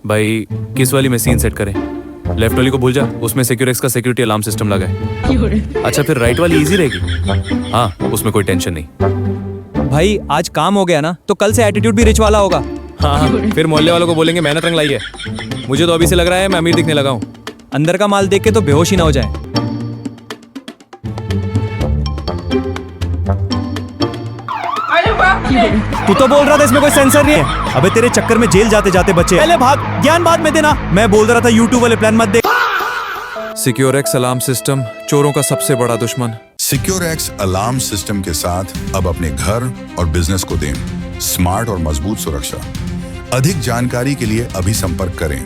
भाई किस वाली में सीन सेट करें? लेफ्ट वाली को भूल जा, उसमें सिक्योरेक्स का सिक्योरिटी अलार्म सिस्टम लगा है। अच्छा फिर राइट वाली इजी रहेगी? हाँ उसमें कोई टेंशन नहीं। भाई आज काम हो गया ना तो कल से एटीट्यूड भी रिच वाला होगा। हाँ फिर मोहल्ले वालों को बोलेंगे मेहनत रंग लाई है। मुझे तो अभी से लग रहा है मैं अमीर दिखने लगा हूँ। अंदर का माल देख के तो बेहोश ही ना हो जाए। तू तो बोल रहा था इसमें कोई सेंसर नहीं है। अबे तेरे चक्कर में जेल जाते जाते बचे। पहले भाग, ज्ञान बाद में देना। मैं बोल रहा था यूट्यूब वाले प्लान मत दे। सिक्योरेक्स अलार्म सिस्टम चोरों का सबसे बड़ा दुश्मन। सिक्योरेक्स अलार्म सिस्टम के साथ अब अपने घर और बिजनेस को दें स्मार्ट और मजबूत सुरक्षा। अधिक जानकारी के लिए अभी संपर्क करें